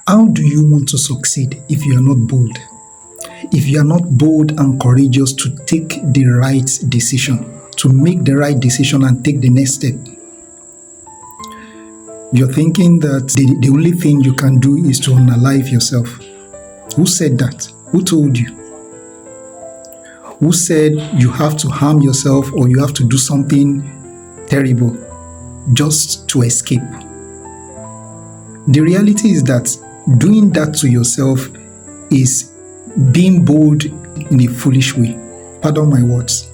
How do you want to succeed if you are not bold? If you are not bold and courageous to take the right decision, to make the right decision and take the next step, you're thinking that the only thing you can do is to unalive yourself. Who said that? Who told you? Who said you have to harm yourself or you have to do something terrible just to escape? The reality is that doing that to yourself is being bold in a foolish way. Pardon my words.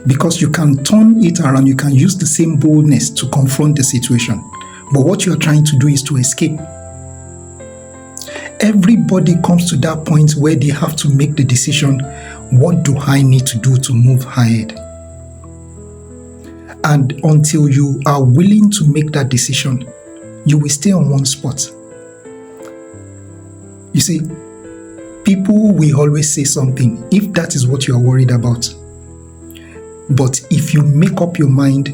Because you can turn it around, you can use the same boldness to confront the situation. But what you are trying to do is to escape. Everybody comes to that point where they have to make the decision, what do I need to do to move ahead? And until you are willing to make that decision, you will stay on one spot. You see, people will always say something if that is what you are worried about. But if you make up your mind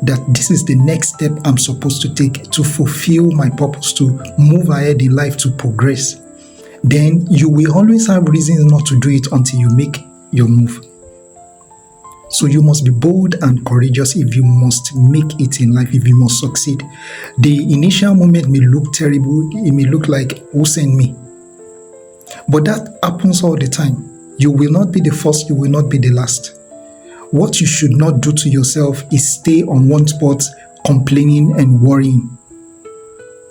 that this is the next step I'm supposed to take to fulfill my purpose, to move ahead in life, to progress, then you will always have reasons not to do it until you make your move. So you must be bold and courageous if you must make it in life, if you must succeed. The initial moment may look terrible, it may look like, who sent me? But that happens all the time. You will not be the first, you will not be the last. What you should not do to yourself is stay on one spot complaining and worrying.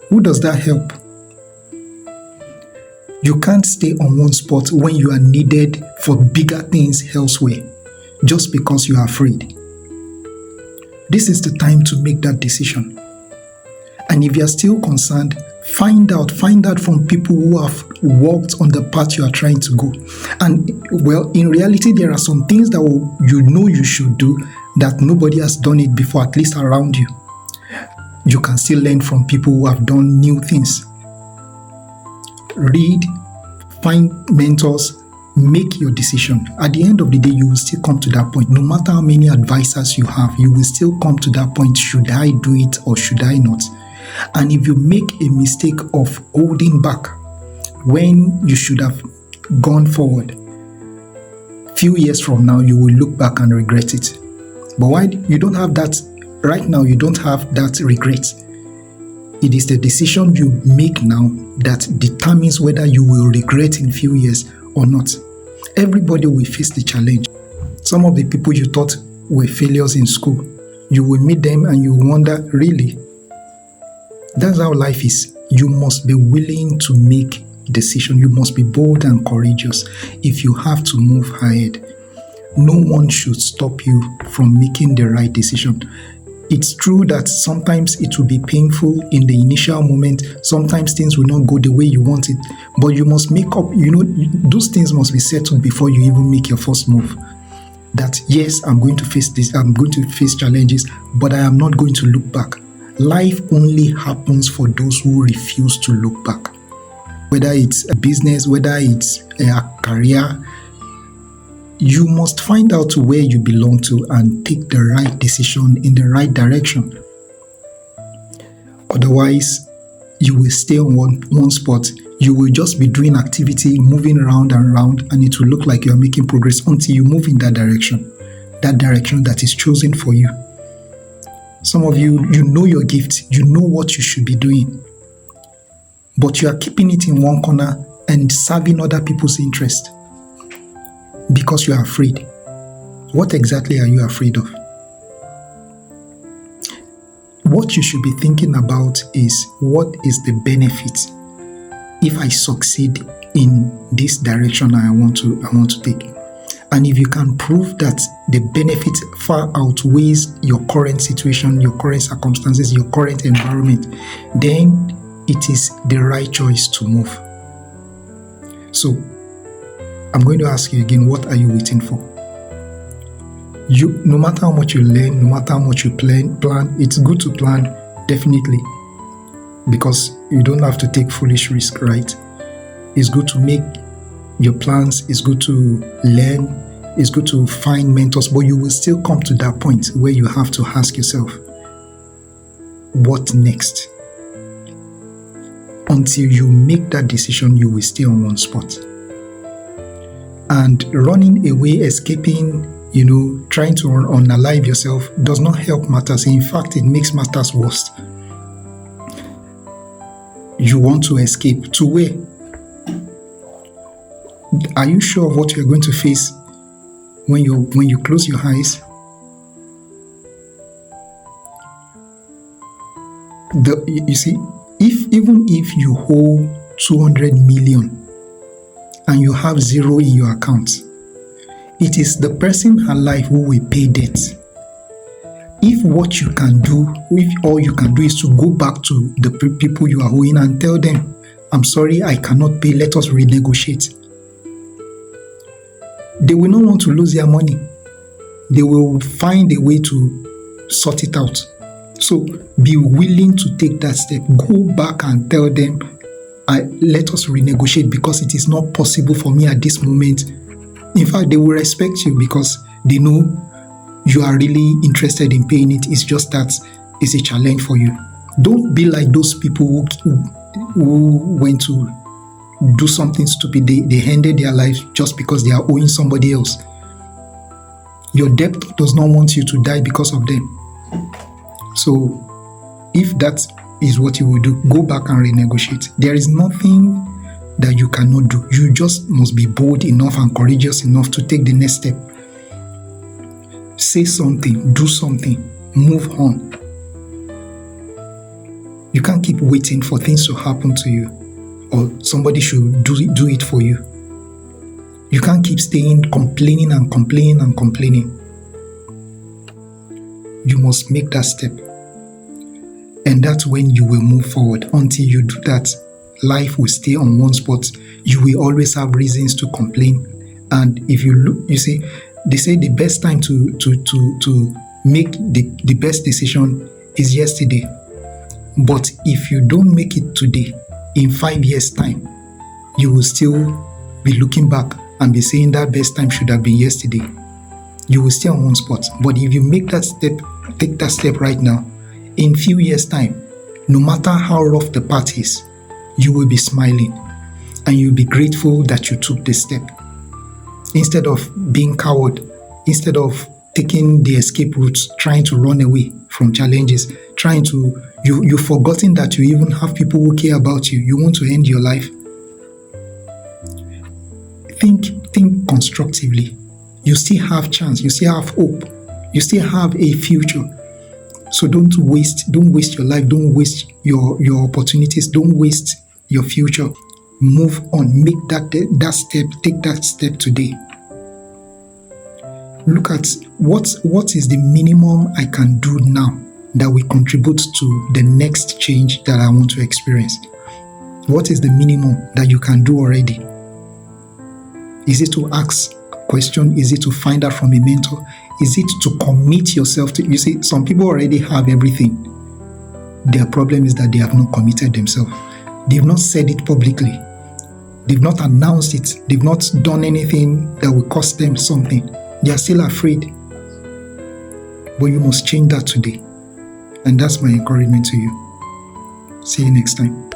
Who does that help? You can't stay on one spot when you are needed for bigger things elsewhere just because you are afraid. This is the time to make that decision. And if you are still concerned, find out from people who have walked on the path you are trying to go. And well, in reality, there are some things that you should do that nobody has done it before, at least around you. You can still learn from people who have done new things. Read, find mentors, make your decision. At the end of the day, you will still come to that point. No matter how many advisors you have, you will still come to that point. Should I do it or should I not? And if you make a mistake of holding back when you should have gone forward, few years from now, you will look back and regret it. But why you don't have that right now? You don't have that regret. It is the decision you make now that determines whether you will regret in few years or not. Everybody will face the challenge. Some of the people you thought were failures in school, you will meet them and you wonder, really? That's how life is. You must be willing to make decisions. You must be bold and courageous if you have to move ahead. No one should stop you from making the right decision. It's true that sometimes it will be painful in the initial moment. Sometimes things will not go the way you want it. But you must make up, those things must be settled before you even make your first move. That yes, I'm going to face this, I'm going to face challenges, but I am not going to look back. Life only happens for those who refuse to look back. Whether it's a business, whether it's a career, you must find out where you belong to and take the right decision in the right direction. Otherwise, you will stay on one spot. You will just be doing activity, moving around and around, and it will look like you are making progress until you move in that direction that is chosen for you. Some of you, you know your gift, you know what you should be doing, but you are keeping it in one corner and serving other people's interest because you are afraid. What exactly are you afraid of? What you should be thinking about is, what is the benefit if I succeed in this direction I want to take? And if you can prove that the benefit far outweighs your current situation, your current circumstances, your current environment, then it is the right choice to move. So, I'm going to ask you again, what are you waiting for? No matter how much you learn, no matter how much you plan, it's good to plan, definitely. Because you don't have to take foolish risk, right? It's good to make your plans, it's good to learn, it's good to find mentors, but you will still come to that point where you have to ask yourself, what next? until you make that decision, you will stay on one spot. And running away, escaping, trying to unalive yourself does not help matters. In fact, it makes matters worse. You want to escape to where? Are you sure of what you're going to face when you close your eyes? You see, even if you hold 200 million and you have zero in your account, it is the person alive who will pay debt. If what you can do, if all you can do is to go back to the people you are owing and tell them, I'm sorry, I cannot pay, let us renegotiate. They will not want to lose their money. They will find a way to sort it out. So be willing to take that step. Go back and tell them, let us renegotiate because it is not possible for me at this moment. In fact, they will respect you because they know you are really interested in paying it. It's just that it's a challenge for you. Don't be like those people who went to do something stupid. They ended their lives just because they are owing somebody else. Your debtor does not want you to die because of them. So if that is what you will do, go back and renegotiate. There is nothing that you cannot do. You just must be bold enough and courageous enough to take the next step. Say something, do something, move on. You can't keep waiting for things to happen to you or somebody should do it for you. You can't keep staying complaining and complaining and complaining. You must make that step. And that's when you will move forward. Until you do that, life will stay on one spot. You will always have reasons to complain. And if you look, you see, they say the best time to make the best decision is yesterday. But if you don't make it today, in 5 years' time, you will still be looking back and be saying that best time should have been yesterday. You will stay on one spot. But if you make that step, take that step right now, in few years' time, no matter how rough the path is, you will be smiling and you'll be grateful that you took this step. Instead of being coward, instead of taking the escape routes, trying to run away from challenges, you've forgotten that you even have people who care about you. You want to end your life. Think constructively. You still have chance. You still have hope. You still have a future. So don't waste your life. Don't waste your opportunities. Don't waste your future. Move on. Make that step. Take that step today. Look at what is the minimum I can do now that will contribute to the next change that I want to experience. What is the minimum that you can do already? Is it to ask a question? Is it to find out from a mentor? Is it to commit yourself to? You see, some people already have everything. Their problem is that they have not committed themselves. They've not said it publicly. They've not announced it. They've not done anything that will cost them something. They are still afraid. But you must change that today. And that's my encouragement to you. See you next time.